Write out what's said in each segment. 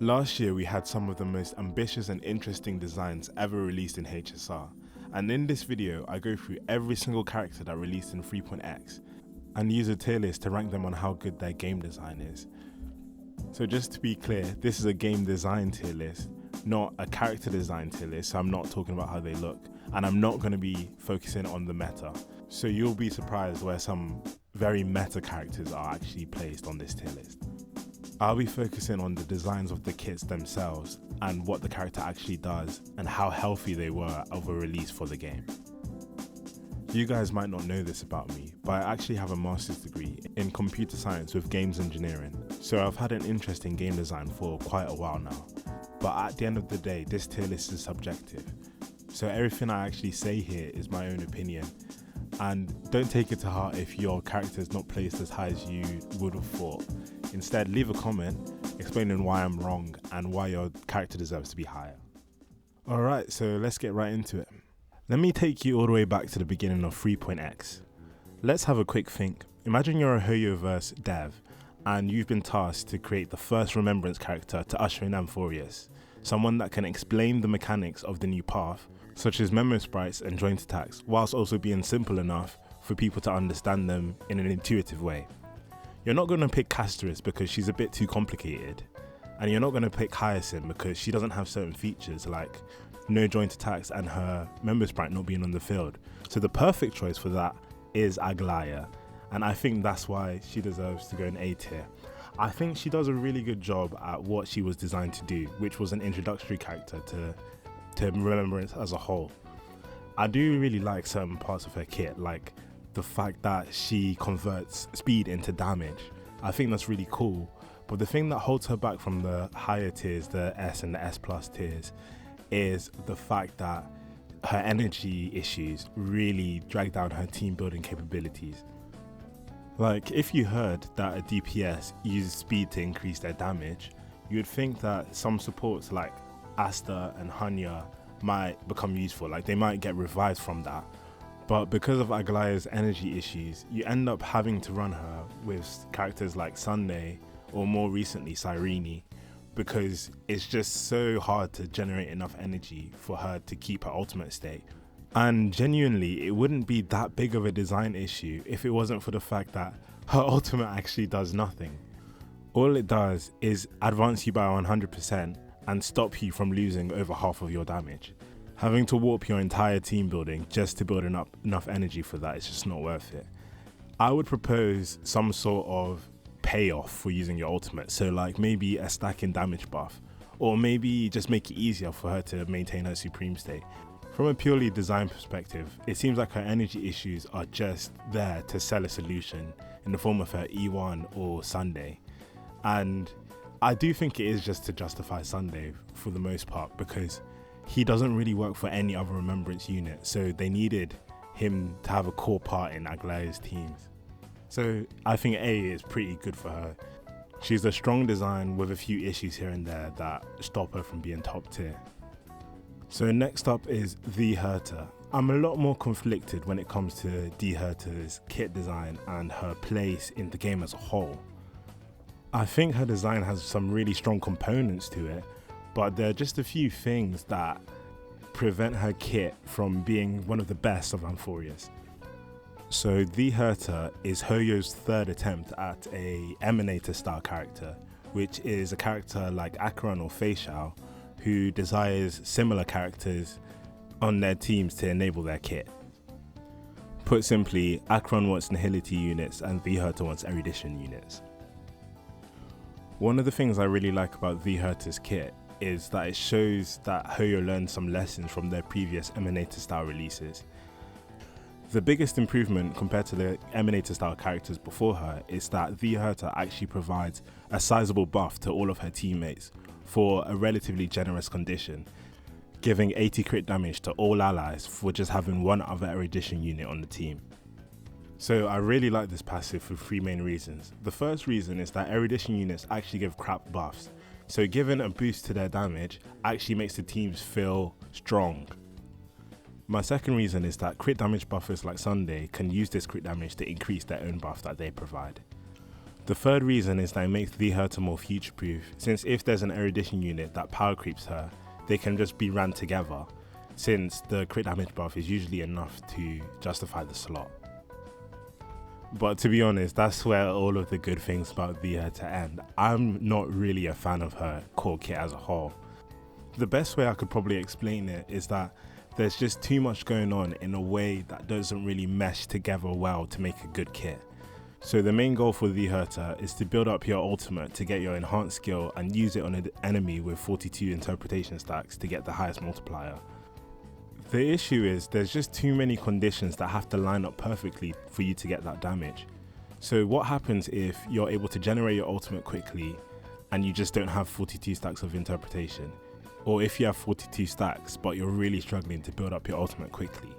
Last year we had some of the most ambitious and interesting designs ever released in HSR, and in this video I go through every single character that released in 3.x and use a tier list to rank them on how good their game design is. So just to be clear, this is a game design tier list, not a character design tier list, so I'm not talking about how they look, and I'm not going to be focusing on the meta. So you'll be surprised where some very meta characters are actually placed on this tier list. I'll be focusing on the designs of the kits themselves and what the character actually does and how healthy they were of a release for the game. You guys might not know this about me, but I actually have a master's degree in computer science with games engineering, so I've had an interest in game design for quite a while now. But at the end of the day, this tier list is subjective, so everything I actually say here is my own opinion, and don't take it to heart if your character is not placed as high as you would have thought. Instead, leave a comment explaining why I'm wrong and why your character deserves to be higher. Alright, so let's get right into it. Let me take you all the way back to the beginning of 3.x. Let's have a quick think. Imagine you're a Hoyoverse dev and you've been tasked to create the first Remebrance character to usher in Amphoreus, someone that can explain the mechanics of the new path, such as memo sprites and joint attacks, whilst also being simple enough for people to understand them in an intuitive way. You're not going to pick Castorice because she's a bit too complicated, and you're not going to pick Hyacine because she doesn't have certain features like no joint attacks and her member sprite not being on the field. So the perfect choice for that is Aglaea, and I think that's why she deserves to go in A tier. I think she does a really good job at what she was designed to do, which was an introductory character to Remebrance as a whole. I do really like certain parts of her kit, like the fact that she converts speed into damage. I think that's really cool, but the thing that holds her back from the higher tiers, the S and the S plus tiers, is the fact that her energy issues really drag down her team building capabilities. Like, if you heard that a DPS uses speed to increase their damage, you would think that some supports like Asta and Hanya might become useful, like they might get revived from that. But because of Aglaea's energy issues, you end up having to run her with characters like Sunday or more recently Cyrene, because it's just so hard to generate enough energy for her to keep her ultimate state. And genuinely, it wouldn't be that big of a design issue if it wasn't for the fact that her ultimate actually does nothing. All it does is advance you by 100% and stop you from losing over half of your damage. Having to warp your entire team building just to build enough energy for that is just not worth it. I would propose some sort of payoff for using your ultimate, so like maybe a stacking damage buff, or maybe just make it easier for her to maintain her supreme state. From a purely design perspective, it seems like her energy issues are just there to sell a solution in the form of her E1 or Sunday, and I do think it is just to justify Sunday for the most part, because he doesn't really work for any other Remembrance unit, so they needed him to have a core part in Aglaea's teams. So I think A is pretty good for her. She's a strong design with a few issues here and there that stop her from being top tier. So next up is the Herta. I'm a lot more conflicted when it comes to the Herta's kit design and her place in the game as a whole. I think her design has some really strong components to it, but there are just a few things that prevent her kit from being one of the best of Amphoreus. So the Herta is Hoyo's third attempt at a Emanator style character, which is a character like Acheron or Phainon who desires similar characters on their teams to enable their kit. Put simply, Acheron wants Nihility units and the Herta wants Erudition units. One of the things I really like about the Herta's kit is that it shows that Hoyo learned some lessons from their previous Emanator style releases. The biggest improvement compared to the Emanator style characters before her is that the Herta actually provides a sizable buff to all of her teammates for a relatively generous condition, giving 80 crit damage to all allies for just having one other Erudition unit on the team. So I really like this passive for three main reasons. The first reason is that Erudition units actually give crap buffs, so giving a boost to their damage actually makes the teams feel strong. My second reason is that crit damage buffers like Sunday can use this crit damage to increase their own buff that they provide. The third reason is that it makes the Herta more future-proof, since if there's an erudition unit that power creeps her, they can just be ran together, since the crit damage buff is usually enough to justify the slot. But to be honest, that's where all of the good things about the Herta end. I'm not really a fan of her core kit as a whole. The best way I could probably explain it is that there's just too much going on in a way that doesn't really mesh together well to make a good kit. So the main goal for the Herta is to build up your ultimate to get your enhanced skill and use it on an enemy with 42 interpretation stacks to get the highest multiplier. The issue is there's just too many conditions that have to line up perfectly for you to get that damage. So what happens if you're able to generate your ultimate quickly and you just don't have 42 stacks of interpretation? Or if you have 42 stacks but you're really struggling to build up your ultimate quickly?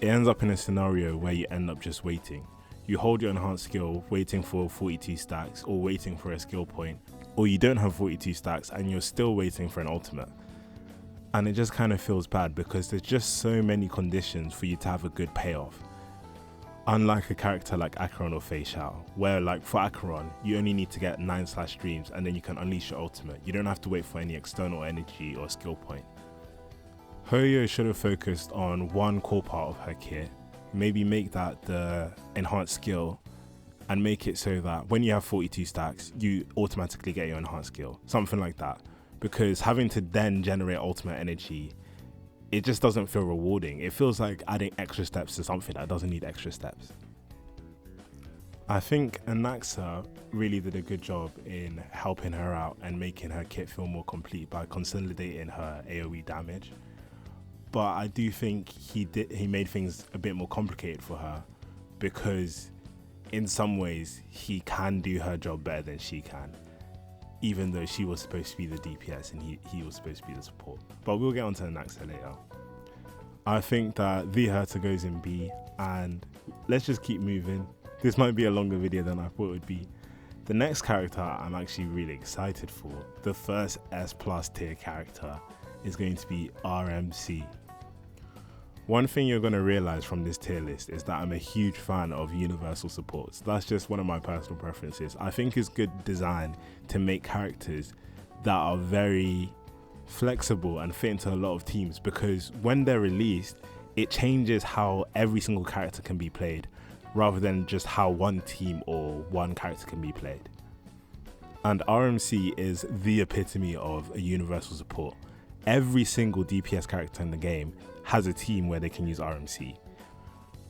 It ends up in a scenario where you end up just waiting. You hold your enhanced skill waiting for 42 stacks or waiting for a skill point, or you don't have 42 stacks and you're still waiting for an ultimate. And it just kind of feels bad because there's just so many conditions for you to have a good payoff. Unlike a character like Acheron or Phainon, where like for Acheron, you only need to get 9/ streams and then you can unleash your ultimate. You don't have to wait for any external energy or skill point. Hoyo should have focused on one core part of her kit, maybe make that the enhanced skill and make it so that when you have 42 stacks, you automatically get your enhanced skill, something like that. Because having to then generate ultimate energy, it just doesn't feel rewarding. It feels like adding extra steps to something that doesn't need extra steps. I think Anaxa really did a good job in helping her out and making her kit feel more complete by consolidating her AoE damage. But I do think he made things a bit more complicated for her, because in some ways he can do her job better than she can, even though she was supposed to be the DPS and he was supposed to be the support. But we'll get onto Anaxa later. I think that the Herta goes in B, and let's just keep moving. This might be a longer video than I thought it would be. The next character I'm actually really excited for, the first S+ tier character, is going to be RMC. One thing you're going to realize from this tier list is that I'm a huge fan of universal supports. That's just one of my personal preferences. I think it's good design to make characters that are very flexible and fit into a lot of teams, because when they're released, it changes how every single character can be played, rather than just how one team or one character can be played. And RMC is the epitome of a universal support. Every single DPS character in the game has a team where they can use RMC.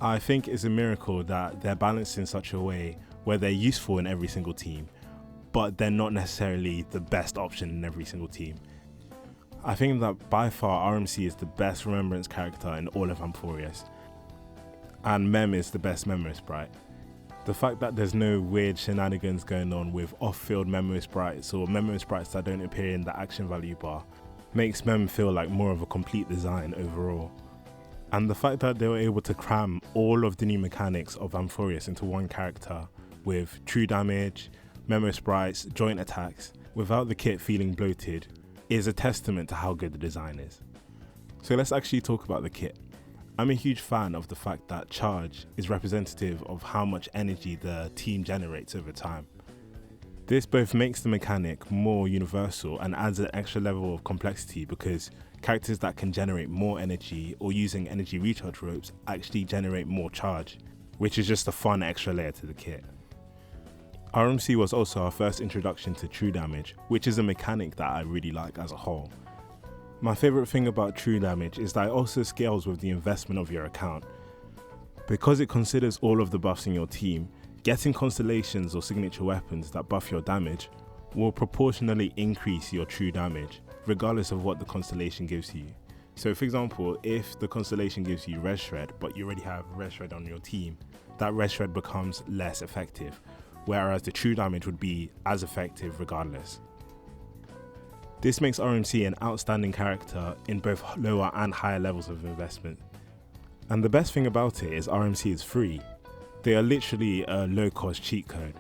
I think it's a miracle that they're balanced in such a way where they're useful in every single team, but they're not necessarily the best option in every single team. I think that by far RMC is the best Remebrance character in all of Amphoreus, and Mem is the best memory sprite. The fact that there's no weird shenanigans going on with off-field memory sprites or memory sprites that don't appear in the action value bar makes Mem feel like more of a complete design overall. And the fact that they were able to cram all of the new mechanics of Amphoreus into one character with true damage, memory sprites, joint attacks, without the kit feeling bloated, is a testament to how good the design is. So let's actually talk about the kit. I'm a huge fan of the fact that charge is representative of how much energy the team generates over time. This both makes the mechanic more universal and adds an extra level of complexity, because characters that can generate more energy or using energy recharge ropes actually generate more charge, which is just a fun extra layer to the kit. RMC was also our first introduction to true damage, which is a mechanic that I really like as a whole. My favourite thing about true damage is that it also scales with the investment of your account. Because it considers all of the buffs in your team, getting constellations or signature weapons that buff your damage will proportionally increase your true damage, regardless of what the constellation gives you. So for example, if the constellation gives you Red Shred, but you already have Red Shred on your team, that Red Shred becomes less effective, whereas the true damage would be as effective regardless. This makes RMC an outstanding character in both lower and higher levels of investment. And the best thing about it is RMC is free. They are literally a low-cost cheat code.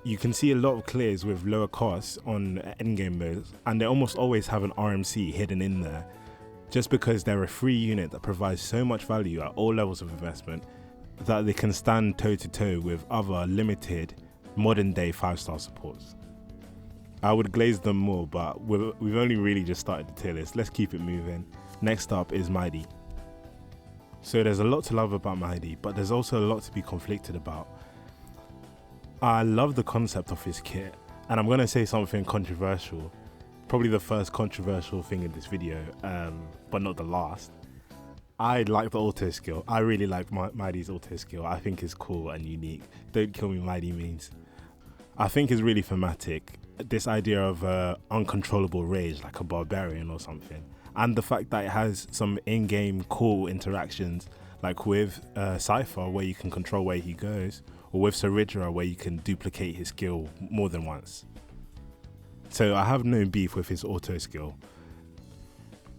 You can see a lot of clears with lower costs on endgame modes, and they almost always have an RMC hidden in there, just because they're a free unit that provides so much value at all levels of investment that they can stand toe-to-toe with other limited modern day 5-star supports. I would glaze them more, but we've only really just started the tier list. Let's keep it moving. Next up is Mydei. So there's a lot to love about Mydei, but there's also a lot to be conflicted about. I love the concept of his kit, and I'm going to say something controversial. Probably the first controversial thing in this video, but not the last. I like the auto skill. I really like Mydei's auto skill. I think it's cool and unique. Don't kill me, Mydei means. I think it's really thematic. This idea of uncontrollable rage, like a barbarian or something. And the fact that it has some in-game cool interactions, like with Cipher, where you can control where he goes, or with Cerydra, where you can duplicate his skill more than once. So I have no beef with his auto skill,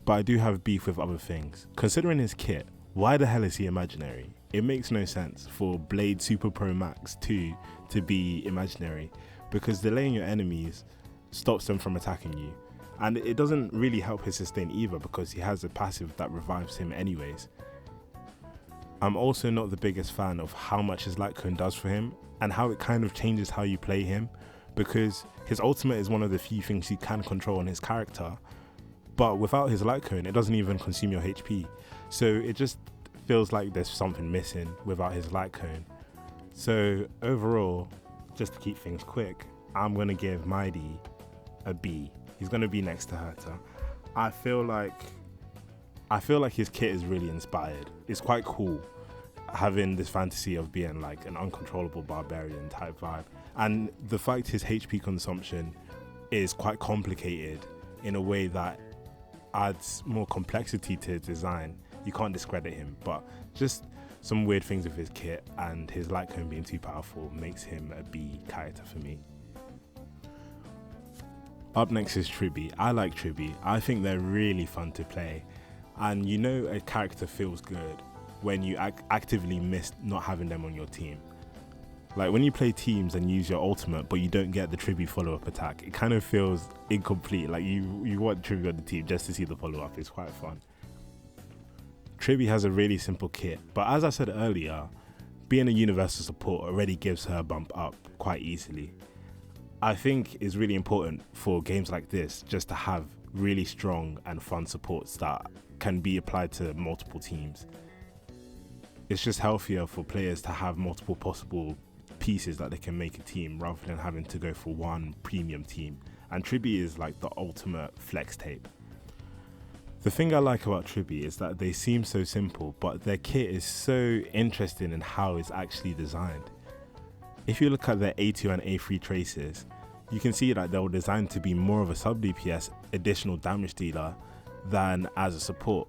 but I do have beef with other things. Considering his kit, why the hell is he imaginary? It makes no sense for Blade Super Pro Max 2 to be imaginary, because delaying your enemies stops them from attacking you. And it doesn't really help his sustain either, because he has a passive that revives him anyways. I'm also not the biggest fan of how much his light cone does for him, and how it kind of changes how you play him, because his ultimate is one of the few things you can control on his character, but without his light cone, it doesn't even consume your HP. So it just feels like there's something missing without his light cone. So overall, just to keep things quick, I'm going to give Mydei a B. He's going to be next to Herta. I feel like his kit is really inspired. It's quite cool having this fantasy of being like an uncontrollable barbarian type vibe. And the fact his HP consumption is quite complicated in a way that adds more complexity to his design. You can't discredit him, but just some weird things with his kit and his light cone being too powerful makes him a B character for me. Up next is Tribbie. I like Tribbie. I think they're really fun to play. And you know a character feels good when you actively miss not having them on your team. Like when you play teams and use your ultimate but you don't get the Tribbie follow-up attack, it kind of feels incomplete. Like you want Tribbie on the team just to see the follow-up. It's quite fun. Tribbie has a really simple kit, but as I said earlier, being a universal support already gives her a bump up quite easily. I think it's really important for games like this just to have really strong and fun supports that can be applied to multiple teams. It's just healthier for players to have multiple possible pieces that they can make a team rather than having to go for one premium team. And Tribbie is like the ultimate flex tape. The thing I like about Tribbie is that they seem so simple, but their kit is so interesting in how it's actually designed. If you look at their A2 and A3 traces, you can see that they were designed to be more of a sub DPS additional damage dealer than as a support.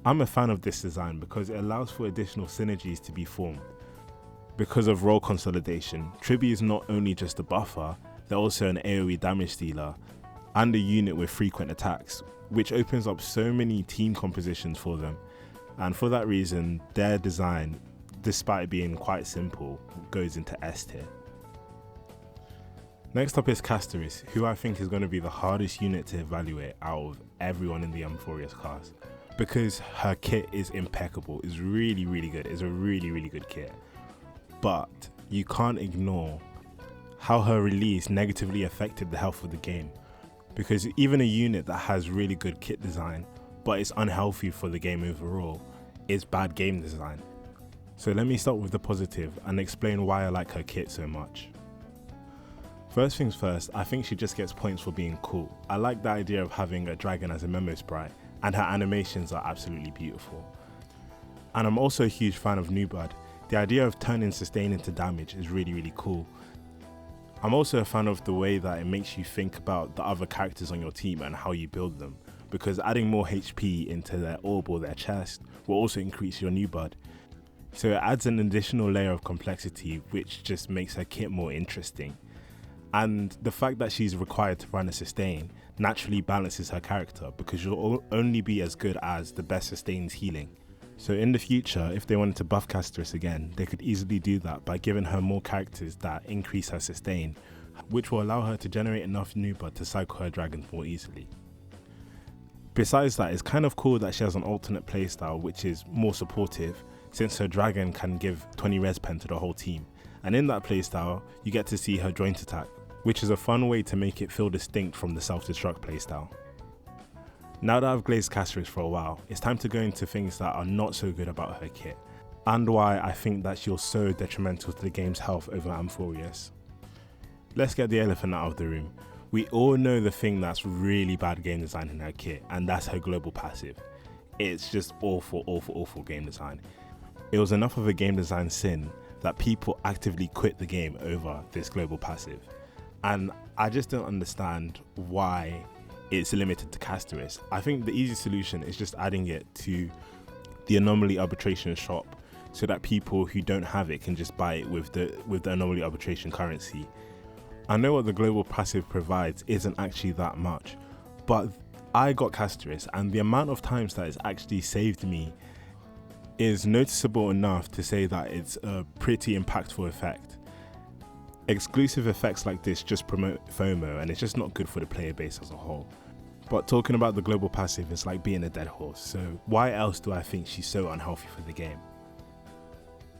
I'm a fan of this design because it allows for additional synergies to be formed. Because of role consolidation, Tribbie is not only just a buffer, they're also an AoE damage dealer and a unit with frequent attacks, which opens up so many team compositions for them. And for that reason, their design, despite being quite simple, goes into S tier. Next up is Castorice, who I think is going to be the hardest unit to evaluate out of everyone in the Amphoreus class, because her kit is impeccable. It's really, really good. It's a really, really good kit. But you can't ignore how her release negatively affected the health of the game, because even a unit that has really good kit design but is unhealthy for the game overall is bad game design. So let me start with the positive and explain why I like her kit so much. First things first, I think she just gets points for being cool. I like the idea of having a dragon as a memo sprite, and her animations are absolutely beautiful. And I'm also a huge fan of Newbud. The idea of turning sustain into damage is really, really cool. I'm also a fan of the way that it makes you think about the other characters on your team and how you build them, because adding more HP into their orb or their chest will also increase your Newbud. So it adds an additional layer of complexity, which just makes her kit more interesting. And the fact that she's required to run a sustain naturally balances her character, because you'll only be as good as the best sustain's healing. So in the future, if they wanted to buff Castorice again, they could easily do that by giving her more characters that increase her sustain, which will allow her to generate enough Newbud to cycle her dragons more easily. Besides that, it's kind of cool that she has an alternate playstyle which is more supportive, since her dragon can give 20 res pen to the whole team, and in that playstyle, you get to see her joint attack, which is a fun way to make it feel distinct from the self-destruct playstyle. Now that I've glazed Castorice for a while, it's time to go into things that are not so good about her kit, and why I think that she was so detrimental to the game's health over Amphoreus. Let's get the elephant out of the room. We all know the thing that's really bad game design in her kit, and that's her global passive. It's just awful game design. It was enough of a game design sin that people actively quit the game over this global passive. And I just don't understand why it's limited to Castorice. I think the easy solution is just adding it to the anomaly arbitration shop so that people who don't have it can just buy it with the anomaly arbitration currency. I know what the global passive provides isn't actually that much, but I got Castorice and the amount of times that it's actually saved me is noticeable enough to say that it's a pretty impactful effect. Exclusive effects like this just promote FOMO, and it's just not good for the player base as a whole. But talking about the global passive is like being a dead horse, so why else do I think she's so unhealthy for the game?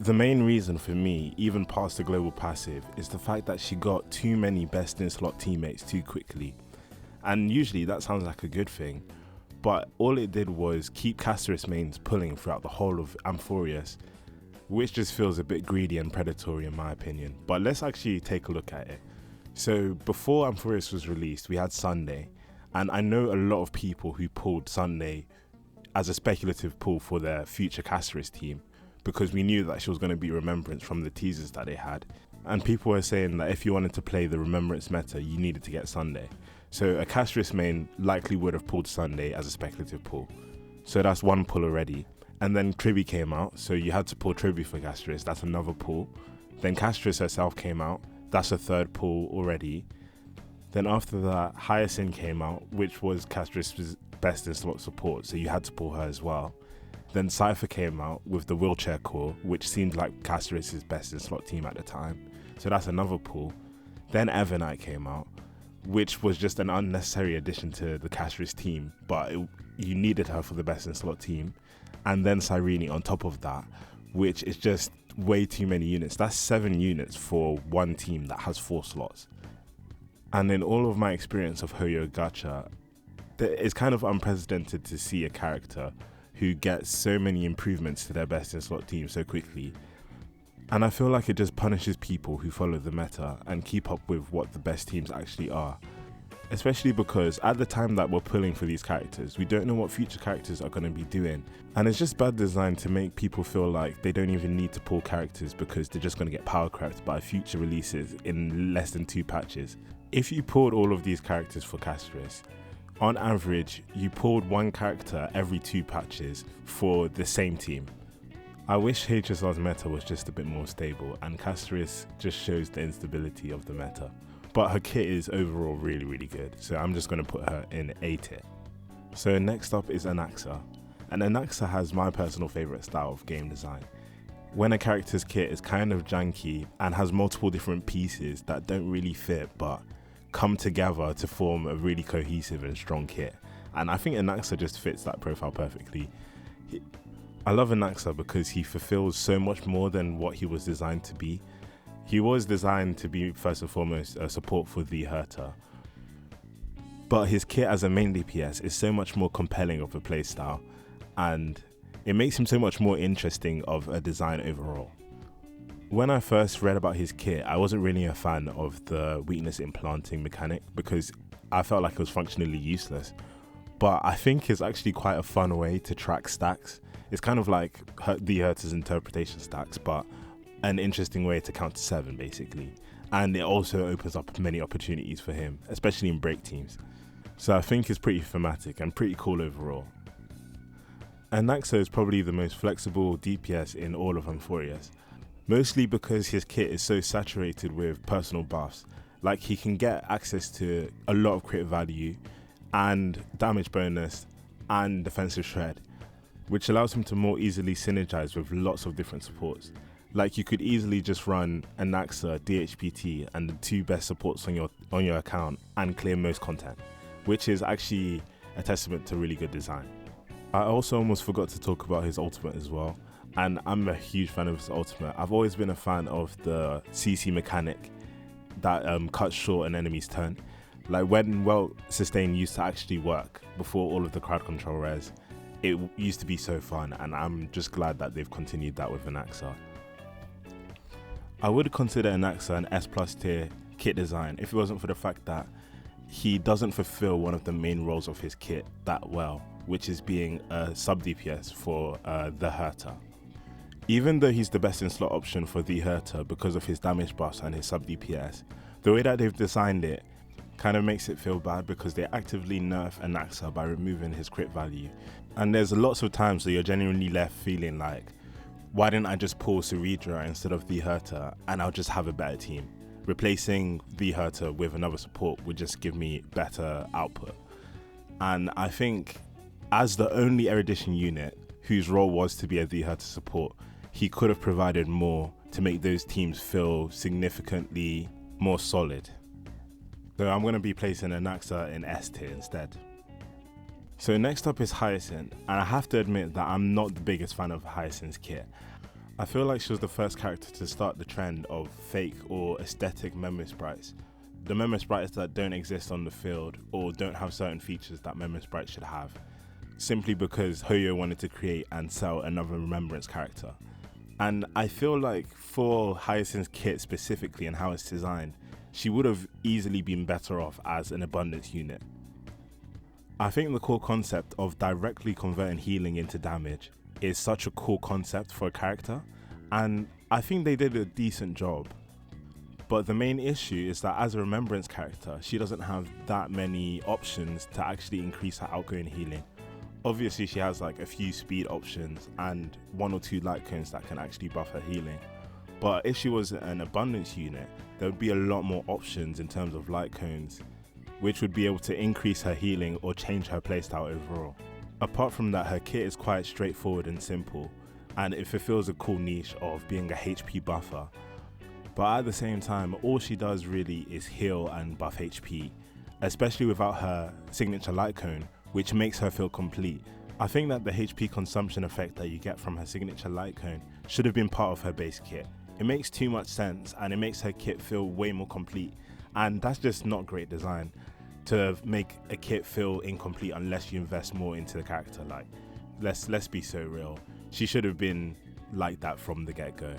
The main reason for me, even past the global passive, is the fact that she got too many best in slot teammates too quickly. And usually that sounds like a good thing, but all it did was keep Castorice mains pulling throughout the whole of Amphoreus, which just feels a bit greedy and predatory in my opinion. But let's actually take a look at it. So before Amphoreus was released, we had Sunday, and I know a lot of people who pulled Sunday as a speculative pull for their future Castorice team, because we knew that she was going to be Remebrance from the teasers that they had. And people were saying that if you wanted to play the Remebrance meta, you needed to get Sunday. So a Castorice main likely would have pulled Sunday as a speculative pull. So that's one pull already. And then Tribbie came out, so you had to pull Tribbie for Castorice, that's another pull. Then Castorice herself came out, that's a third pull already. Then after that, Hyacine came out, which was Castorice's best in slot support, so you had to pull her as well. Then Cipher came out with the wheelchair core, which seemed like Castorice's best in slot team at the time, so that's another pull. Then Evernight came out, which was just an unnecessary addition to the Castorice team, but you needed her for the best in slot team. And then Cyrene on top of that, which is just way too many units. That's 7 units for one team that has 4 slots. And in all of my experience of Hoyo gacha, it's kind of unprecedented to see a character who gets so many improvements to their best in slot team so quickly. And I feel like it just punishes people who follow the meta and keep up with what the best teams actually are. Especially because at the time that we're pulling for these characters, we don't know what future characters are going to be doing. And it's just bad design to make people feel like they don't even need to pull characters because they're just going to get power crept by future releases in less than 2 patches. If you pulled all of these characters for Castorice, on average, you pulled 1 character every 2 patches for the same team. I wish HSR's meta was just a bit more stable, and Castorice just shows the instability of the meta. But her kit is overall really good, so I'm just going to put her in A tier. So next up is Anaxa, and Anaxa has my personal favourite style of game design. When a character's kit is kind of janky and has multiple different pieces that don't really fit but come together to form a really cohesive and strong kit, and I think Anaxa just fits that profile perfectly. I love Anaxa because he fulfills so much more than what he was designed to be. He was designed to be first and foremost a support for the Herta, but his kit as a main DPS is so much more compelling of a playstyle, and it makes him so much more interesting of a design overall. When I first read about his kit, I wasn't really a fan of the weakness implanting mechanic because I felt like it was functionally useless, but I think it's actually quite a fun way to track stacks. It's kind of like the Herta's interpretation stacks, but an interesting way to counter 7 basically, and it also opens up many opportunities for him, especially in break teams. So I think it's pretty thematic and pretty cool overall. Anaxa is probably the most flexible DPS in all of Amphoreus, mostly because his kit is so saturated with personal buffs. Like, he can get access to a lot of crit value and damage bonus and defensive shred, which allows him to more easily synergize with lots of different supports. Like, you could easily just run Anaxa, DHPT, and the 2 best supports on your account and clear most content, which is actually a testament to really good design. I also almost forgot to talk about his ultimate as well. and I'm a huge fan of his ultimate. I've always been a fan of the CC mechanic that cuts short an enemy's turn. Like when well sustained used to actually work before all of the crowd control rares, it used to be so fun, and I'm just glad that they've continued that with Anaxa. I would consider Anaxa an S+ tier kit design if it wasn't for the fact that he doesn't fulfill one of the main roles of his kit that well, which is being a sub DPS for the Herta. Even though he's the best in slot option for the Herta because of his damage buffs and his sub DPS, the way that they've designed it kind of makes it feel bad because they actively nerf Anaxa by removing his crit value. And there's lots of times that you're genuinely left feeling like, why didn't I just pull Cerydra instead of the Herta and I'll just have a better team? Replacing the Herta with another support would just give me better output. And I think as the only erudition unit whose role was to be a the Herta support, he could have provided more to make those teams feel significantly more solid. So I'm going to be placing Anaxa in S tier instead. So next up is Hyacine, and I have to admit that I'm not the biggest fan of Hyacine's kit. I feel like she was the first character to start the trend of fake or aesthetic memory sprites. The memory sprites that don't exist on the field or don't have certain features that memory sprites should have, simply because Hoyo wanted to create and sell another Remebrance character. And I feel like for Hyacine's kit specifically and how it's designed, she would have easily been better off as an abundance unit. I think the core concept of directly converting healing into damage is such a cool concept for a character, and I think they did a decent job. But the main issue is that as a Remebrance character, she doesn't have that many options to actually increase her outgoing healing. Obviously she has like a few speed options and 1 or 2 light cones that can actually buff her healing. But if she was an abundance unit, there would be a lot more options in terms of light cones, which would be able to increase her healing or change her playstyle overall. Apart from that, her kit is quite straightforward and simple, and it fulfills a cool niche of being a HP buffer. But at the same time, all she does really is heal and buff HP, especially without her signature light cone, which makes her feel complete. I think that the HP consumption effect that you get from her signature light cone should have been part of her base kit. It makes too much sense and it makes her kit feel way more complete, and that's just not great design to make a kit feel incomplete unless you invest more into the character. Like, let's be so real. She should have been like that from the get-go.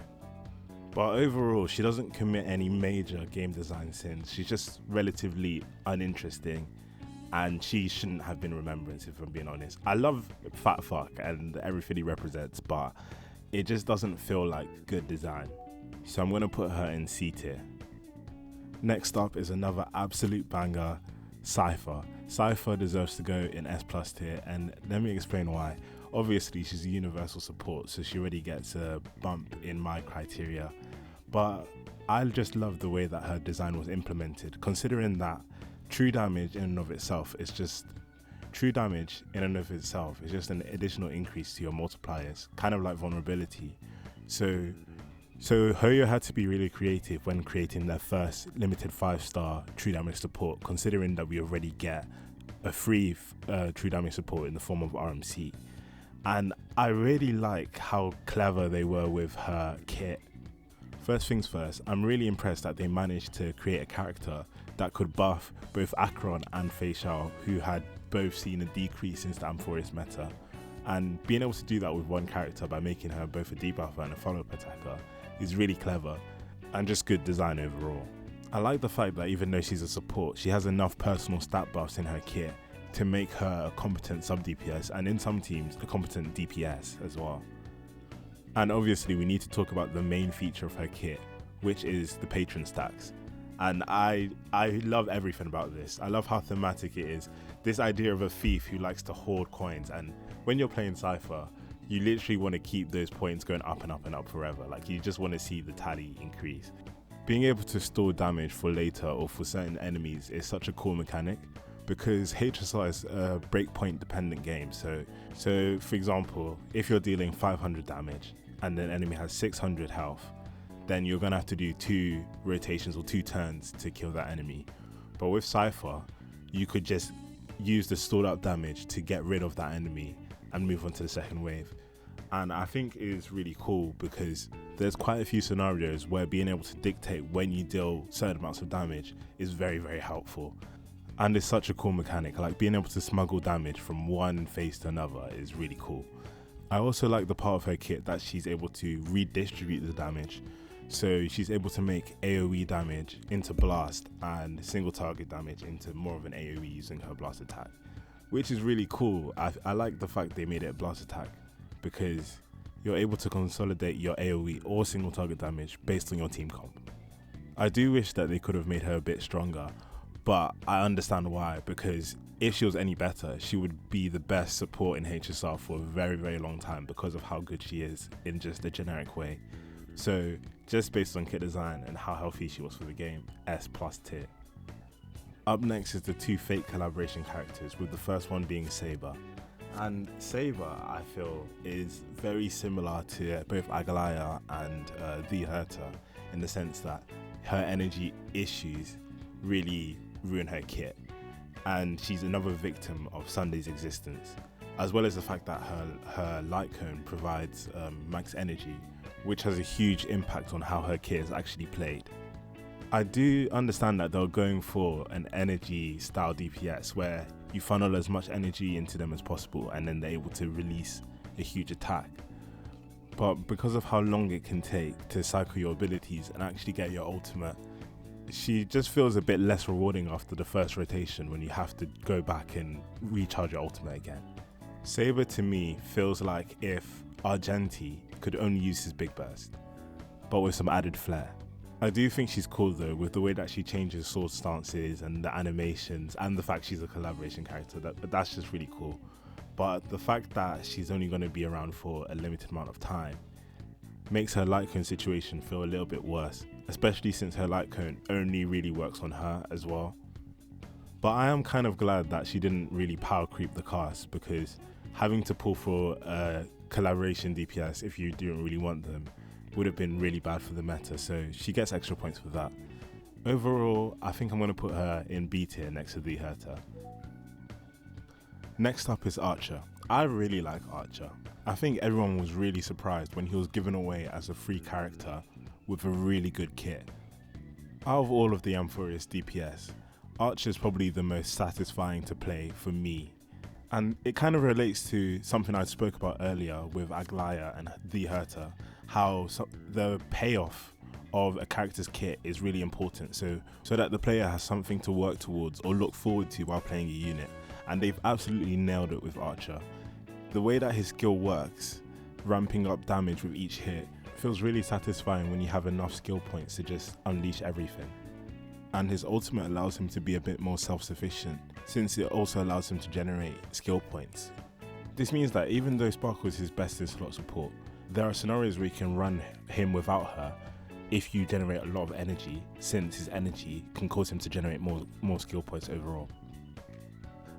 But overall, she doesn't commit any major game design sins. She's just relatively uninteresting, and she shouldn't have been Remebrance, if I'm being honest. I love Fat Fuck and everything he represents, but it just doesn't feel like good design. So I'm gonna put her in C tier. Next up is another absolute banger, Cipher. Cipher deserves to go in S+ tier, and let me explain why. Obviously she's a universal support, so she already gets a bump in my criteria, but I just love the way that her design was implemented, considering that true damage in and of itself is just an additional increase to your multipliers, kind of like vulnerability. So Hoyo had to be really creative when creating their first limited 5-star true damage support, considering that we already get a free true damage support in the form of RMC. And I really like how clever they were with her kit. First things first, I'm really impressed that they managed to create a character that could buff both Acheron and Phainon, who had both seen a decrease since the Amphoreus meta. And being able to do that with one character by making her both a debuffer and a follow-up attacker is really clever, and just good design overall. I like the fact that even though she's a support, she has enough personal stat buffs in her kit to make her a competent sub DPS, and in some teams a competent DPS as well. And obviously we need to talk about the main feature of her kit, which is the patron stacks. And I love everything about this. I love how thematic it is. This idea of a thief who likes to hoard coins, and when you're playing Cipher, you literally want to keep those points going up and up and up forever. Like, you just want to see the tally increase. Being able to store damage for later or for certain enemies is such a cool mechanic, because HSR is a breakpoint dependent game. So for example, if you're dealing 500 damage and an enemy has 600 health, then you're gonna have to do 2 rotations or 2 turns to kill that enemy. But with Cipher, you could just use the stored up damage to get rid of that enemy and move on to the second wave. And I think it is really cool because there's quite a few scenarios where being able to dictate when you deal certain amounts of damage is very, very helpful. And it's such a cool mechanic, like being able to smuggle damage from one phase to another is really cool. I also like the part of her kit that she's able to redistribute the damage. So she's able to make AoE damage into blast and single target damage into more of an AoE using her blast attack, which is really cool. I like the fact they made it a blast attack because you're able to consolidate your AoE or single target damage based on your team comp. I do wish that they could have made her a bit stronger, but I understand why, because if she was any better, she would be the best support in HSR for a very, very long time because of how good she is in just a generic way. So just based on kit design and how healthy she was for the game, S+ tier. Up next is the two fake collaboration characters, with the first one being Saber. And Saber, I feel, is very similar to both Aglaea and the Herta, in the sense that her energy issues really ruin her kit, and she's another victim of Sunday's existence, as well as the fact that her light cone provides max energy, which has a huge impact on how her kit is actually played. I do understand that they're going for an energy style DPS where you funnel as much energy into them as possible and then they're able to release a huge attack. But because of how long it can take to cycle your abilities and actually get your ultimate, she just feels a bit less rewarding after the first rotation when you have to go back and recharge your ultimate again. Saber to me feels like if Argenti could only use his big burst, but with some added flair. I do think she's cool though, with the way that she changes sword stances and the animations and the fact she's a collaboration character. That's just really cool. But the fact that she's only going to be around for a limited amount of time makes her light cone situation feel a little bit worse, especially since her light cone only really works on her as well. But I am kind of glad that she didn't really power creep the cast, because having to pull for a collaboration DPS if you didn't really want them would have been really bad for the meta, so she gets extra points for that. Overall, I think I'm going to put her in B tier next to the Herta. Next up is Archer. I really like Archer. I think everyone was really surprised when he was given away as a free character with a really good kit. Out of all of the Amphoreus DPS, Archer is probably the most satisfying to play for me. And it kind of relates to something I spoke about earlier with Aglaea and the Herta, how the payoff of a character's kit is really important, so that the player has something to work towards or look forward to while playing a unit. And they've absolutely nailed it with Archer. The way that his skill works, ramping up damage with each hit, feels really satisfying when you have enough skill points to just unleash everything. And his ultimate allows him to be a bit more self-sufficient, since it also allows him to generate skill points. This means that even though Sparkle is his best in slot support, there are scenarios where you can run him without her if you generate a lot of energy, since his energy can cause him to generate more skill points overall.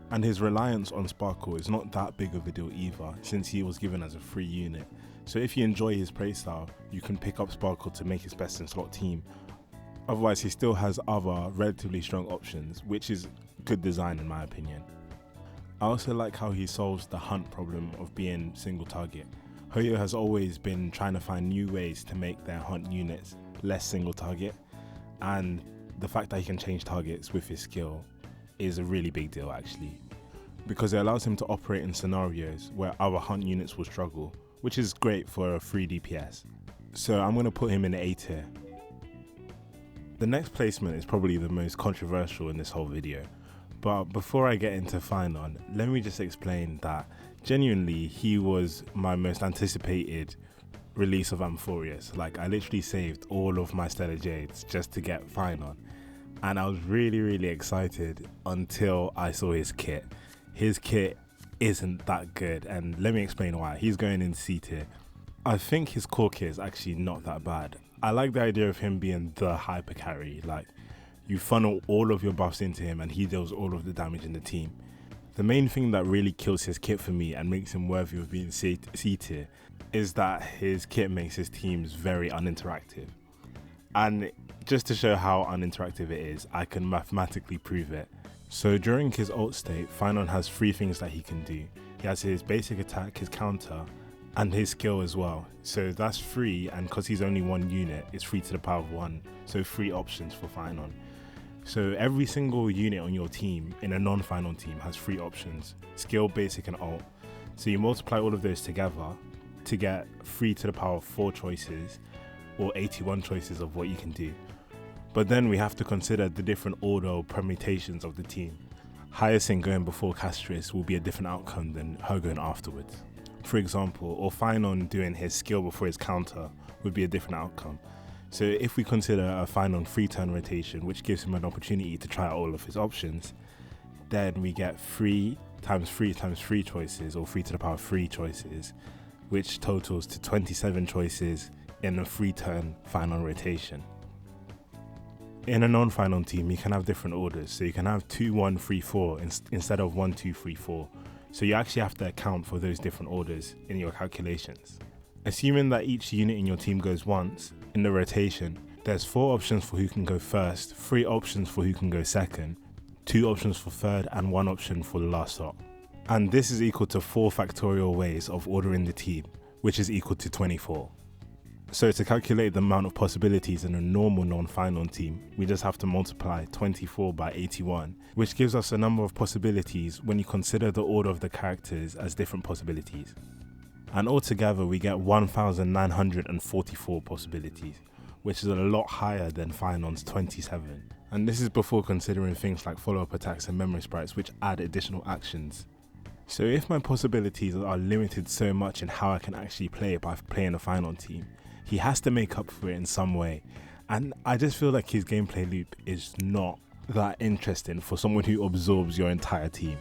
And his reliance on Sparkle is not that big of a deal either, since he was given as a free unit. So if you enjoy his playstyle, you can pick up Sparkle to make his best in slot team. Otherwise, he still has other relatively strong options, which is good design in my opinion. I also like how he solves the hunt problem of being single target. Hoyo has always been trying to find new ways to make their hunt units less single target, and the fact that he can change targets with his skill is a really big deal actually, because it allows him to operate in scenarios where other hunt units will struggle, which is great for a free DPS. So I'm going to put him in A tier. The next placement is probably the most controversial in this whole video, but before I get into Phainon, let me just explain that genuinely he was my most anticipated release of Amphoreus. Like, I literally saved all of my Stellar Jades just to get Phainon, and I was really excited until I saw his kit. His kit isn't that good, and let me explain why. He's going in C tier. I think his core kit is actually not that bad. I like the idea of him being the hyper carry, like you funnel all of your buffs into him and he deals all of the damage in the team. The main thing that really kills his kit for me and makes him worthy of being C tier is that his kit makes his teams very uninteractive. And just to show how uninteractive it is, I can mathematically prove it. So during his ult state, Phainon has 3 things that he can do. He has his basic attack, his counter, and his skill as well. So that's 3, and because he's only 1 unit, it's 3 to the power of 1. So 3 options for Phainon. So every single unit on your team in a non-Phainon team has 3 options: skill, basic, and alt. So you multiply all of those together to get 3 to the power of 4 choices, or 81 choices of what you can do. But then we have to consider the different order or permutations of the team. Hyacine going before Castorice will be a different outcome than her going afterwards, for example, or Phainon doing his skill before his counter would be a different outcome. So if we consider a Phainon 3-turn rotation, which gives him an opportunity to try out all of his options, then we get 3 times 3 times 3 choices, or 3 to the power of 3 choices, which totals to 27 choices in a 3-turn Phainon rotation. In a non-Phainon team, you can have different orders. So you can have 2, 1, 3, 4 instead of 1, 2, 3, 4. So you actually have to account for those different orders in your calculations. Assuming that each unit in your team goes once in the rotation, there's 4 options for who can go first, 3 options for who can go second, 2 options for third, and 1 option for the last slot. And this is equal to 4 factorial ways of ordering the team, which is equal to 24. So to calculate the amount of possibilities in a normal non-Phainon team, we just have to multiply 24 by 81, which gives us a number of possibilities when you consider the order of the characters as different possibilities. And altogether we get 1,944 possibilities, which is a lot higher than Phainon's 27. And this is before considering things like follow-up attacks and memory sprites, which add additional actions. So if my possibilities are limited so much in how I can actually play by playing a Phainon team, he has to make up for it in some way. And I just feel like his gameplay loop is not that interesting for someone who absorbs your entire team.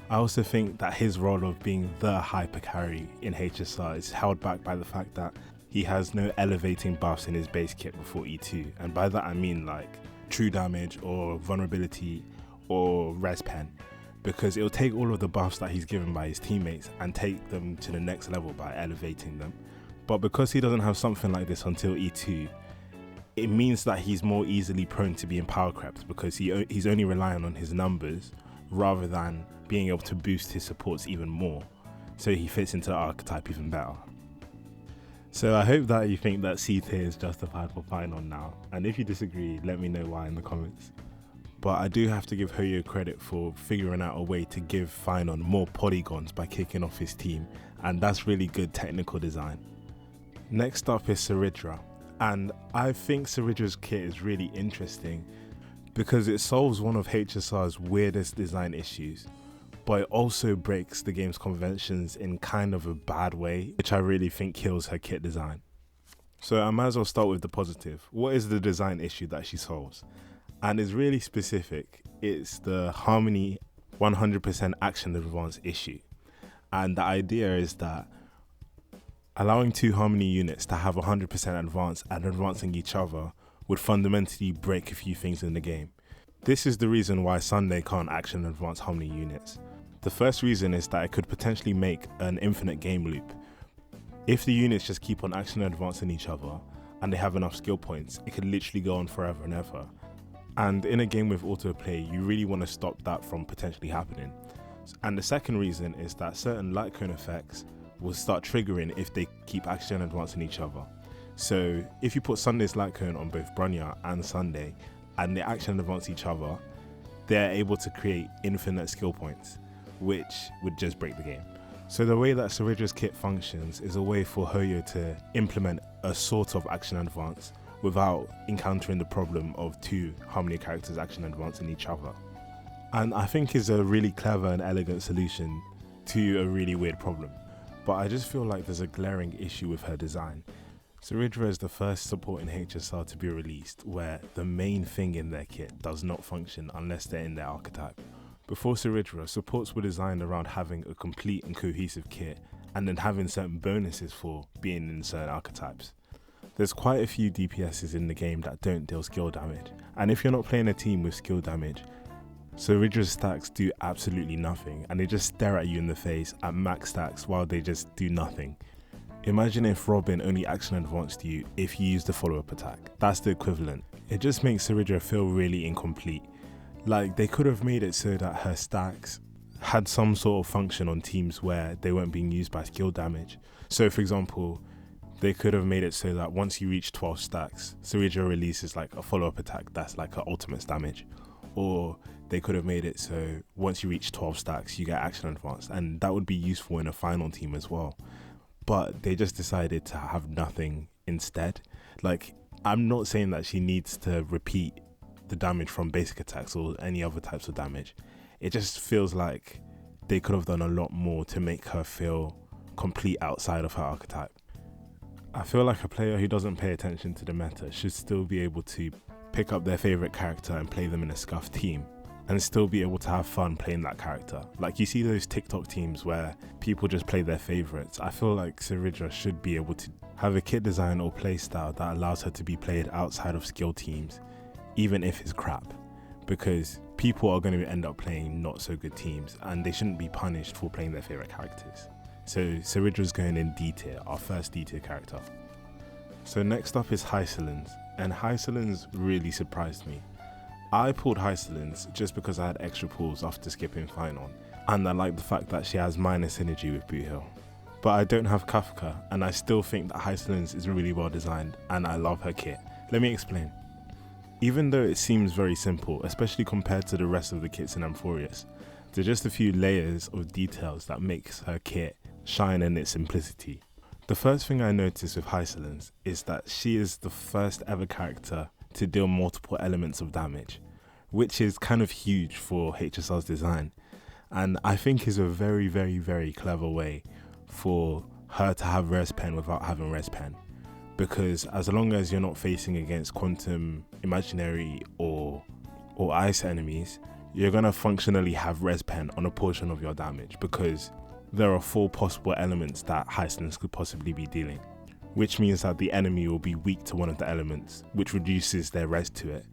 I also think that his role of being the hyper carry in HSR is held back by the fact that he has no elevating buffs in his base kit before E2, and by that I mean like true damage or vulnerability or res pen, because it'll take all of the buffs that he's given by his teammates and take them to the next level by elevating them. But because he doesn't have something like this until E2, it means that he's more easily prone to being power crept, because he's only relying on his numbers rather than being able to boost his supports even more, so he fits into the archetype even better. So I hope that you think that C tier is justified for Phainon now, and if you disagree, let me know why in the comments. But I do have to give Hoyo credit for figuring out a way to give Phainon more polygons by kicking off his team, and that's really good technical design. Next up is Cerydra, and I think Cerydra's kit is really interesting because it solves one of HSR's weirdest design issues, but it also breaks the game's conventions in kind of a bad way, which I really think kills her kit design. So I might as well start with the positive. What is the design issue that she solves? And it's really specific. It's the Harmony 100% action advance issue. And the idea is that allowing 2 Harmony units to have 100% advance and advancing each other would fundamentally break a few things in the game. This is the reason why Sunday can't action advance Harmony units. The first reason is that it could potentially make an infinite game loop. If the units just keep on action advancing each other and they have enough skill points, it could literally go on forever and ever. And in a game with autoplay, you really want to stop that from potentially happening. And the second reason is that certain light cone effects will start triggering if they keep action advancing each other. So if you put Sunday's light cone on both Bronya and Sunday and they action advance each other, they're able to create infinite skill points, which would just break the game. So the way that Cerydra's kit functions is a way for Hoyo to implement a sort of action advance without encountering the problem of 2 Harmony characters action advancing each other. And I think is a really clever and elegant solution to a really weird problem. But I just feel like there's a glaring issue with her design. Cerydra is the first support in HSR to be released where the main thing in their kit does not function unless they're in their archetype. Before Cerydra, supports were designed around having a complete and cohesive kit and then having certain bonuses for being in certain archetypes. There's quite a few DPSs in the game that don't deal skill damage, and if you're not playing a team with skill damage, Cerydra's stacks do absolutely nothing and they just stare at you in the face at max stacks while they just do nothing. Imagine if Robin only action advanced you if you use the follow-up attack. That's the equivalent. It just makes Cerydra feel really incomplete. Like, they could have made it so that her stacks had some sort of function on teams where they weren't being used by skill damage. So for example, they could have made it so that once you reach 12 stacks, Cerydra releases like a follow-up attack that's like an ultimate damage. Or they could have made it so once you reach 12 stacks, you get action advance, and that would be useful in a Phainon team as well. But they just decided to have nothing instead. Like, I'm not saying that she needs to repeat the damage from basic attacks or any other types of damage. It just feels like they could have done a lot more to make her feel complete outside of her archetype. I feel like a player who doesn't pay attention to the meta should still be able to pick up their favourite character and play them in a scuffed team and still be able to have fun playing that character. Like, you see those TikTok teams where people just play their favourites. I feel like Cerydra should be able to have a kit design or playstyle that allows her to be played outside of skill teams, even if it's crap, because people are going to end up playing not so good teams and they shouldn't be punished for playing their favourite characters. So Cerydra's going in D tier, our first D tier character. So next up is Hysilens, and Hysilens really surprised me. I pulled Hysilens just because I had extra pulls after skipping Phainon, and I like the fact that she has minor synergy with Boot Hill. But I don't have Kafka, and I still think that Hysilens is really well designed, and I love her kit. Let me explain. Even though it seems very simple, especially compared to the rest of the kits in Amphoreus, there are just a few layers of details that makes her kit shine in its simplicity. The first thing I noticed with Hysilens is that she is the first ever character to deal multiple elements of damage, which is kind of huge for HSR's design, and I think is a very, very, very clever way for her to have res pen without having res pen, because as long as you're not facing against quantum, imaginary or ice enemies, you're gonna functionally have res pen on a portion of your damage, because there are 4 possible elements that Hysilens could possibly be dealing, which means that the enemy will be weak to one of the elements, which reduces their res to it.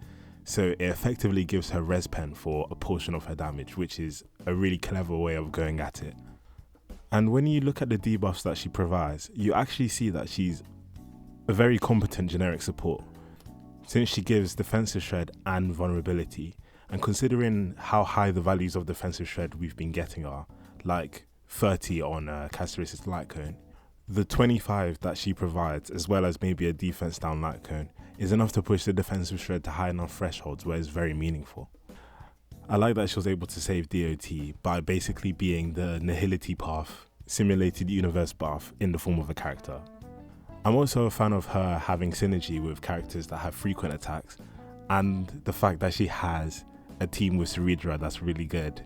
So it effectively gives her res pen for a portion of her damage, which is a really clever way of going at it. And when you look at the debuffs that she provides, you actually see that she's a very competent generic support, since she gives defensive shred and vulnerability, and considering how high the values of defensive shred we've been getting are, like 30 on Castorice's light cone, the 25 that she provides, as well as maybe a defense down light cone, is enough to push the defensive shred to high enough thresholds where it's very meaningful. I like that she was able to save DOT by basically being the nihility path, simulated universe buff in the form of a character. I'm also a fan of her having synergy with characters that have frequent attacks, and the fact that she has a team with Cerydra that's really good.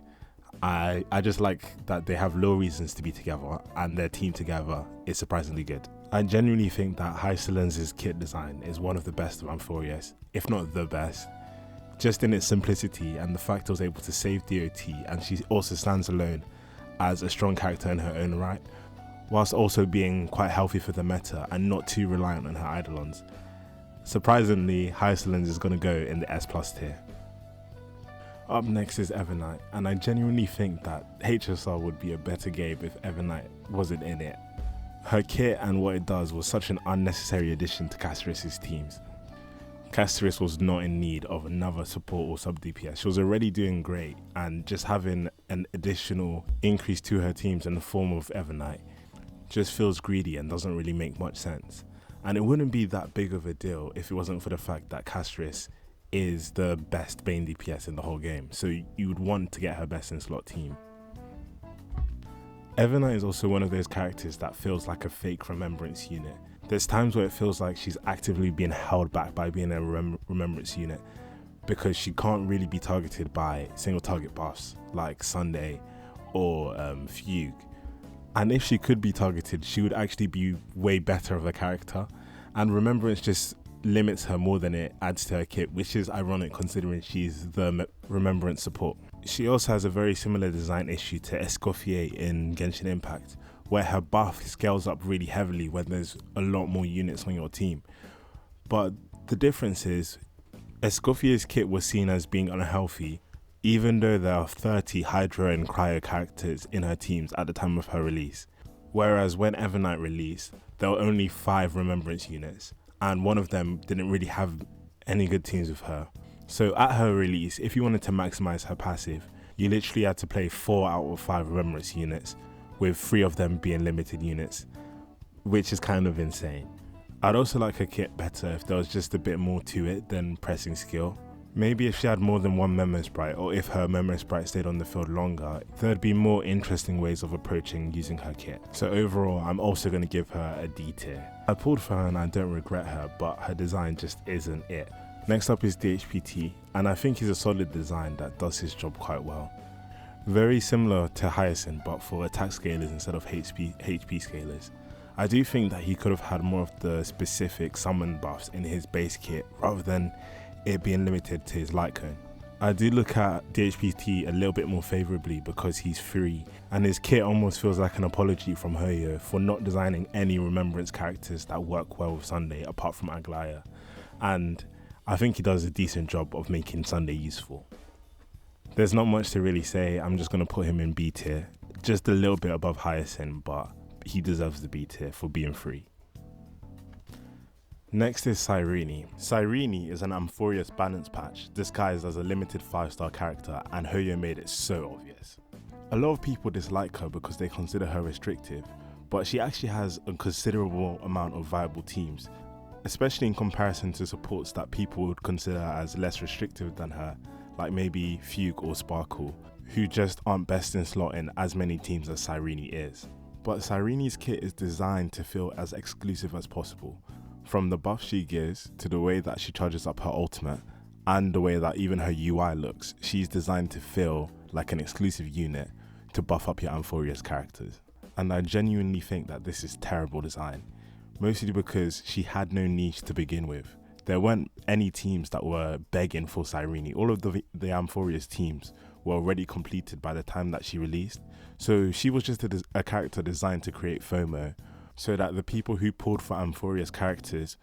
I just like that they have low reasons to be together, and their team together is surprisingly good. I genuinely think that Hysilens' kit design is one of the best of Amphoreus, if not the best, just in its simplicity and the fact it was able to save DOT, and she also stands alone as a strong character in her own right, whilst also being quite healthy for the meta and not too reliant on her eidolons. Surprisingly, Hysilens is going to go in the S+ tier. Up next is Evernight, and I genuinely think that HSR would be a better game if Evernight wasn't in it. Her kit and what it does was such an unnecessary addition to Castorice's teams. Castorice was not in need of another support or sub DPS. She was already doing great, and just having an additional increase to her teams in the form of Evernight just feels greedy and doesn't really make much sense. And it wouldn't be that big of a deal if it wasn't for the fact that Castorice is the best Bane DPS in the whole game, so you would want to get her best in slot team. Evernight is also one of those characters that feels like a fake Remebrance unit. There's times where it feels like she's actively being held back by being a Remebrance unit, because she can't really be targeted by single target buffs like Sunday or Fugue. And if she could be targeted, she would actually be way better of a character, and Remebrance just limits her more than it adds to her kit, which is ironic considering she's the Remembrance support. She also has a very similar design issue to Escoffier in Genshin Impact, where her buff scales up really heavily when there's a lot more units on your team. But the difference is, Escoffier's kit was seen as being unhealthy, even though there are 30 Hydra and Cryo characters in her teams at the time of her release. Whereas when Evernight released, there were only 5 Remembrance units, and one of them didn't really have any good teams with her. So at her release, if you wanted to maximize her passive, you literally had to play 4 out of 5 Remebrance units, with 3 of them being limited units, which is kind of insane. I'd also like her kit better if there was just a bit more to it than pressing skill. Maybe if she had more than one Memo Sprite, or if her Memo Sprite stayed on the field longer, there'd be more interesting ways of approaching using her kit. So overall, I'm also going to give her a D tier. I pulled for her and I don't regret her, but her design just isn't it. Next up is DHPT, and I think he's a solid design that does his job quite well. Very similar to Hyacine, but for attack scalers instead of HP scalers. I do think that he could have had more of the specific summon buffs in his base kit rather than it being limited to his light cone. I do look at DHPT a little bit more favourably because he's free, and his kit almost feels like an apology from Hoyo for not designing any Remebrance characters that work well with Sunday apart from Aglaea, and I think he does a decent job of making Sunday useful. There's not much to really say, I'm just going to put him in B tier, just a little bit above Hyacine, but he deserves the B tier for being free. Next is Cyrene. Cyrene is an Amphoreus balance patch disguised as a limited 5-star character, and Hoyo made it so obvious. A lot of people dislike her because they consider her restrictive, but she actually has a considerable amount of viable teams, especially in comparison to supports that people would consider as less restrictive than her, like maybe Fugue or Sparkle, who just aren't best in slot in as many teams as Cyrene is. But Cyrene's kit is designed to feel as exclusive as possible. From the buff she gives, to the way that she charges up her ultimate, and the way that even her UI looks, she's designed to feel like an exclusive unit to buff up your Amphoreus characters. And I genuinely think that this is terrible design, mostly because she had no niche to begin with. There weren't any teams that were begging for Cyrene. All of the Amphoreus teams were already completed by the time that she released, so she was just a character designed to create FOMO, so that the people who pulled for Amphoreus characters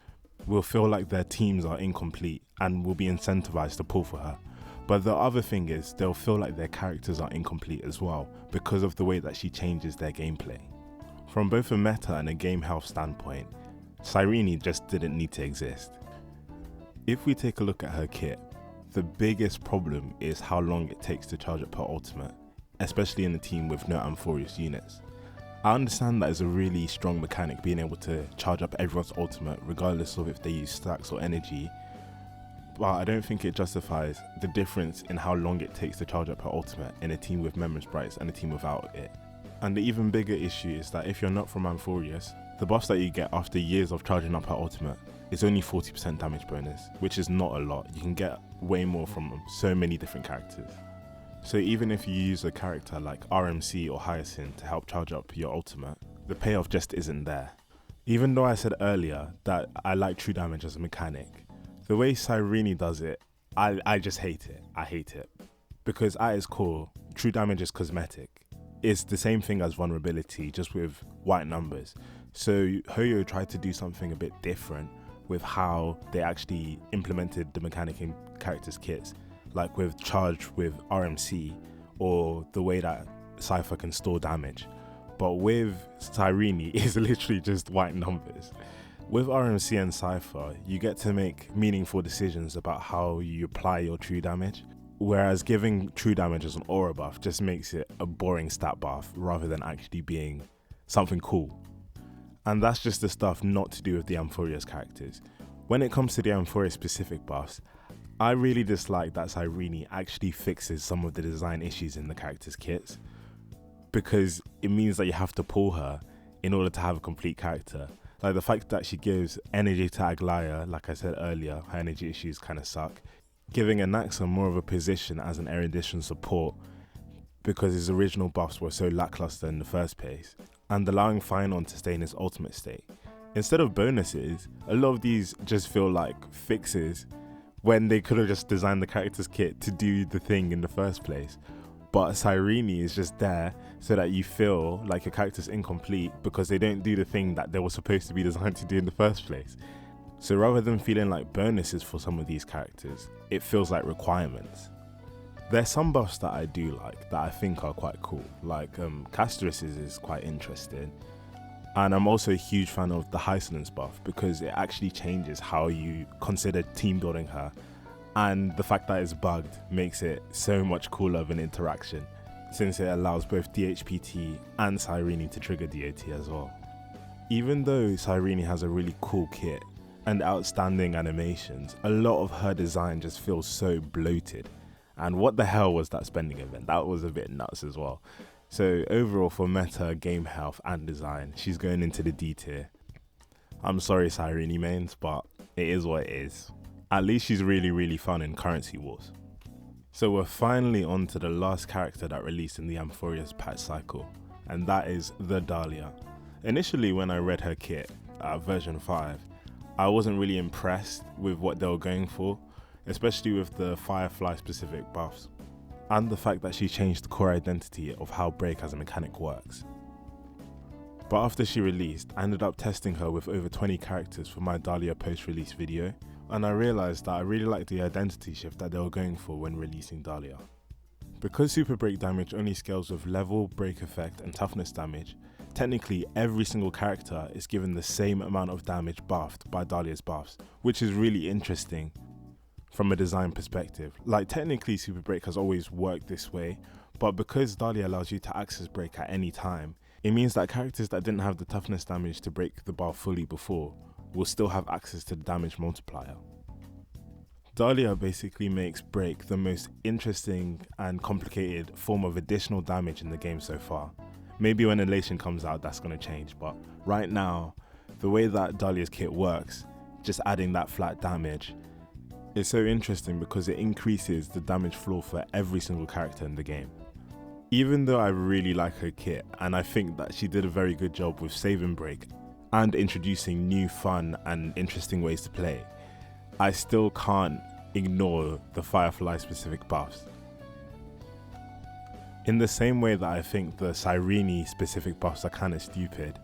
will feel like their teams are incomplete and will be incentivized to pull for her. But the other thing is, they'll feel like their characters are incomplete as well because of the way that she changes their gameplay. From both a meta and a game health standpoint, Cyrene just didn't need to exist. If we take a look at her kit, the biggest problem is how long it takes to charge up her ultimate, especially in a team with no Amphoreus units. I understand that it's a really strong mechanic, being able to charge up everyone's ultimate regardless of if they use stacks or energy, but I don't think it justifies the difference in how long it takes to charge up her ultimate in a team with Memory Sprites and a team without it. And the even bigger issue is that if you're not from Amphoreus, the buffs that you get after years of charging up her ultimate is only 40% damage bonus, which is not a lot. You can get way more from so many different characters. So even if you use a character like RMC or Hyacine to help charge up your ultimate, the payoff just isn't there. Even though I said earlier that I like true damage as a mechanic, the way Cyrene does it, I just hate it. I hate it. Because at its core, true damage is cosmetic. It's the same thing as vulnerability, just with white numbers. So Hoyo tried to do something a bit different with how they actually implemented the mechanic in characters' kits, like with charge with RMC, or the way that Cipher can store damage. But with Cyrene, it's literally just white numbers. With RMC and Cipher, you get to make meaningful decisions about how you apply your true damage, whereas giving true damage as an aura buff just makes it a boring stat buff rather than actually being something cool. And that's just the stuff not to do with the Amphoreus characters. When it comes to the Amphoreus specific buffs, I really dislike that Cyrene actually fixes some of the design issues in the characters' kits, because it means that you have to pull her in order to have a complete character. Like the fact that she gives energy to Aglaea, like I said earlier, her energy issues kind of suck. Giving Anaxa more of a position as an erudition support because his original buffs were so lackluster in the first place, and allowing Phainon to stay in his ultimate state. Instead of bonuses, a lot of these just feel like fixes when they could have just designed the character's kit to do the thing in the first place. But Cyrene is just there so that you feel like your character's incomplete because they don't do the thing that they were supposed to be designed to do in the first place. So rather than feeling like bonuses for some of these characters, it feels like requirements. There's some buffs that I do like that I think are quite cool, like Castorice is quite interesting. And I'm also a huge fan of the Hysilens buff because it actually changes how you consider team building her and the fact that it's bugged makes it so much cooler of an interaction, since it allows both DHPT and Cyrene to trigger DOT as well. Even though Cyrene has a really cool kit and outstanding animations, a lot of her design just feels so bloated. And what the hell was that spending event? That was a bit nuts as well. So overall, for meta, game health and design, she's going into the D tier. I'm sorry Cyrene mains, but it is what it is. At least she's really fun in Currency Wars. So we're finally on to the last character that released in the Amphoreus patch cycle, and that is the Dahlia. Initially when I read her kit at version 5, I wasn't really impressed with what they were going for, especially with the Firefly specific buffs, and the fact that she changed the core identity of how break as a mechanic works. But after she released, I ended up testing her with over 20 characters for my Dahlia post-release video, and I realised that I really liked the identity shift that they were going for when releasing Dahlia. Because super break damage only scales with level, break effect and toughness damage, technically every single character is given the same amount of damage buffed by Dahlia's buffs, which is really interesting from a design perspective. Like, technically super break has always worked this way, but because Dahlia allows you to access break at any time, it means that characters that didn't have the toughness damage to break the bar fully before will still have access to the damage multiplier. Dahlia basically makes break the most interesting and complicated form of additional damage in the game so far. Maybe when Elation comes out that's going to change, but right now, the way that Dahlia's kit works, just adding that flat damage, is so interesting because it increases the damage floor for every single character in the game. Even though I really like her kit, and I think that she did a very good job with saving break and introducing new fun and interesting ways to play, I still can't ignore the Firefly specific buffs. In the same way that I think the Cyrene specific buffs are kind of stupid,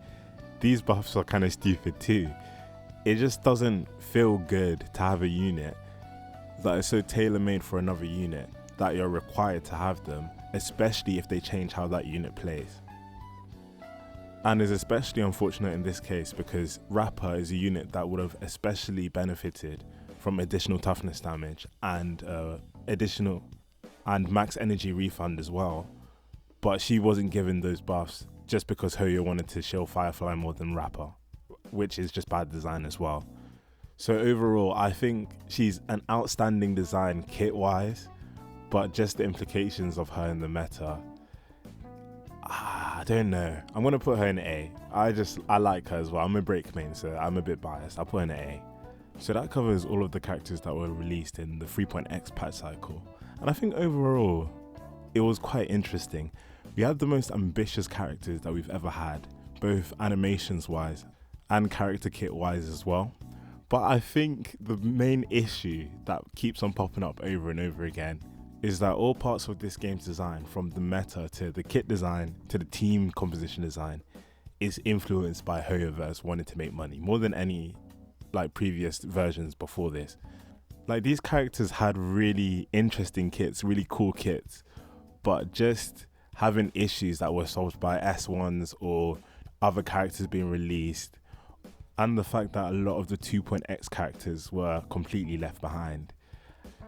these buffs are kind of stupid too. It just doesn't feel good to have a unit that is so tailor-made for another unit that you're required to have them, especially if they change how that unit plays. And is especially unfortunate in this case because Rapper is a unit that would have especially benefited from additional toughness damage and max energy refund as well, but she wasn't given those buffs just because Hoyo wanted to shield Firefly more than Rapper, which is just bad design as well. So overall, I think she's an outstanding design kit-wise, but just the implications of her in the meta, I don't know. I'm going to put her in A. I like her as well. I'm a break main, so I'm a bit biased. I'll put her in A. So that covers all of the characters that were released in the 3.x patch cycle. And I think overall, it was quite interesting. We had the most ambitious characters that we've ever had, both animations-wise and character kit-wise as well. But I think the main issue that keeps on popping up over and over again is that all parts of this game's design, from the meta to the kit design to the team composition design, is influenced by Hoyoverse wanting to make money more than any previous versions before this. Like, these characters had really interesting kits, really cool kits, but just having issues that were solved by S1s or other characters being released, and the fact that a lot of the 2.x characters were completely left behind.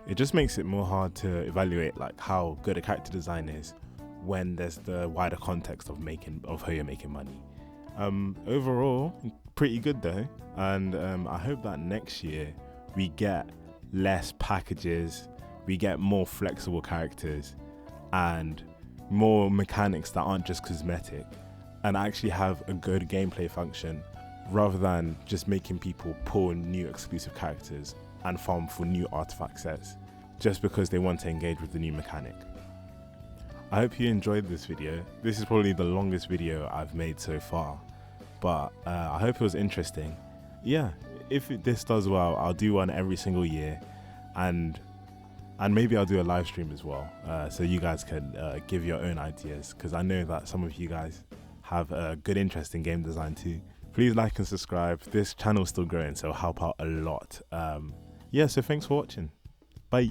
It just makes it more hard to evaluate how good a character design is when there's the wider context of Hoyo making money. Overall, pretty good though, and I hope that next year we get less packages, we get more flexible characters, and more mechanics that aren't just cosmetic, and actually have a good gameplay function, rather than just making people pull new exclusive characters and farm for new artifact sets just because they want to engage with the new mechanic. I hope you enjoyed this video. This is probably the longest video I've made so far, but I hope it was interesting. Yeah, if this does well, I'll do one every single year, and maybe I'll do a live stream as well, so you guys can give your own ideas, because I know that some of you guys have a good interest in game design too. Please like and subscribe. This channel's still growing, so help out a lot. Yeah, so thanks for watching. Bye.